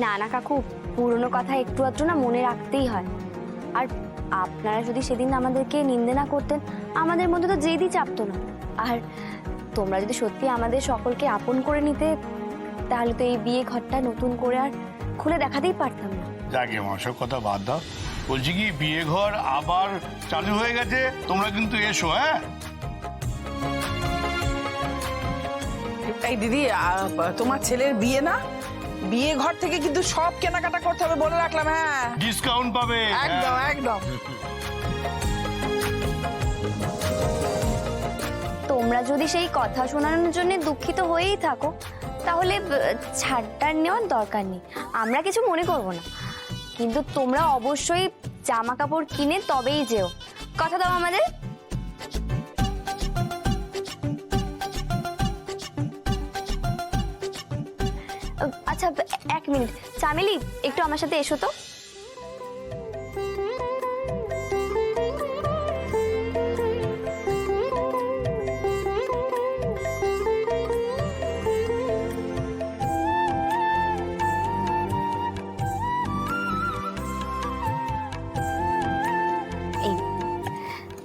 না না কাকু, পুরনো কথা একটু আধটু না মনে রাখতেই হয়। আর আপনারা যদি সেদিন আমাদেরকে নিন্দে না করতেন, আমাদের মধ্যে তো জেদই চাপতো না। আর তোমরা যদি সত্যি আমাদের সকলকে আপন করে নিতে, তাহলে তো এই বিয়ে ঘরটা নতুন করে আর খুলে দেখাতেই পারতাম না। যাকে সব কথা বাদ দাও, বলছি কি বিয়ে ঘর আবার চালু হয়ে গেছে, তোমরা কিন্তু এসো। হ্যাঁ এই দিদি, তোমার ছেলের বিয়ে না, বিয়ে ঘর থেকে কিন্তু সব কেনাকাটা করতে হবে বলে রাখলাম। হ্যাঁ, ডিসকাউন্ট পাবে। একদম একদম। তোমরা যদি সেই কথা শোনানোর জন্য দুঃখিত হয়েই থাকো, তাহলে ছাড়টার নেওয়ার দরকার নেই, আমরা কিছু মনে করব না। কিন্তু তোমরা অবশ্যই জামা কাপড় কিনে তবেই যেও, কথা দাও আমাদের। আচ্ছা, 1 মিনিট, চামেলি একটু আমার সাথে এসো তো।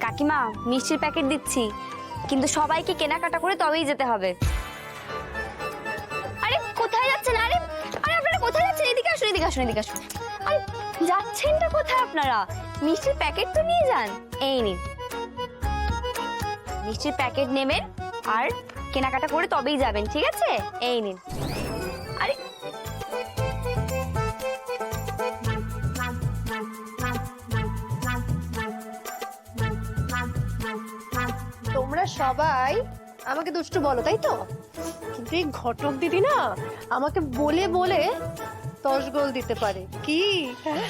কাকিমা, মিষ্টির প্যাকেট দিচ্ছি, কিন্তু সবাইকে কেনাকাটা করে তবেই যেতে হবে। আরে কোথায় যাচ্ছেন? আরে আরে আপনারা কোথায় যাচ্ছেন? এদিকে আসুন, এদিকে আসুন, এদিকে আসুন। আরে যাচ্ছেনটা কোথায় আপনারা? মিষ্টির প্যাকেট তো নিয়ে যান। এই নিন, মিষ্টির প্যাকেট নেবেন আর কেনাকাটা করে তবেই যাবেন, ঠিক আছে? এই নিন। আরে তোমরা সবাই আমাকে দুষ্টু বলো, তাই তো? কিন্তু এই ঘটক দিদি না আমাকে বলে বলে তসগোল দিতে পারে কি? হ্যাঁ,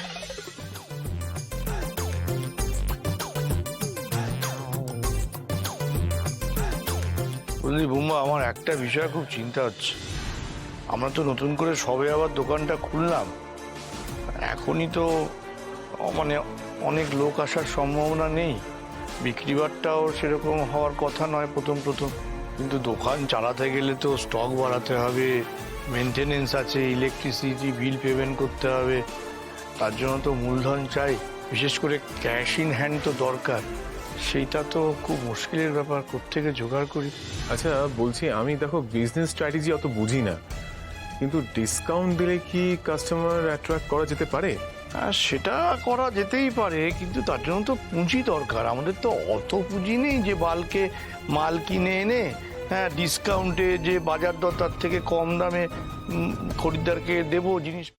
বুঝলি বুম্বা, আমার একটা বিষয় খুব চিন্তা হচ্ছে। আমরা তো নতুন করে সবে আবার দোকানটা খুললাম, এখনই তো মানে অনেক লোক আসার সম্ভাবনা নেই, বিক্রি বাট্টাও সেরকম হওয়ার কথা নয় প্রথম প্রথম। কিন্তু দোকান চালাতে গেলে তো স্টক বাড়াতে হবে, মেনটেনেন্স আছে, ইলেকট্রিসিটি বিল পেমেন্ট করতে হবে, তার জন্য তো মূলধন চাই, বিশেষ করে ক্যাশ ইন হ্যান্ড তো দরকার। সেইটা তো খুব মুশকিলের ব্যাপার, কোত্থেকে জোগাড় করি। আচ্ছা বলছি, আমি দেখো বিজনেস স্ট্র্যাটেজি অত বুঝি না, কিন্তু ডিসকাউন্ট দিলে কি কাস্টমার অ্যাট্রাক্ট করা যেতে পারে? হ্যাঁ, সেটা করা যেতেই পারে, কিন্তু তার জন্য তো পুঁজি দরকার। আমাদের তো অত পুঁজি নেই যে বাল্কে মাল কিনে এনে ডিসকাউন্টে যে বাজার দর তার থেকে কম দামে খরিদ্দারকে দেবো জিনিস।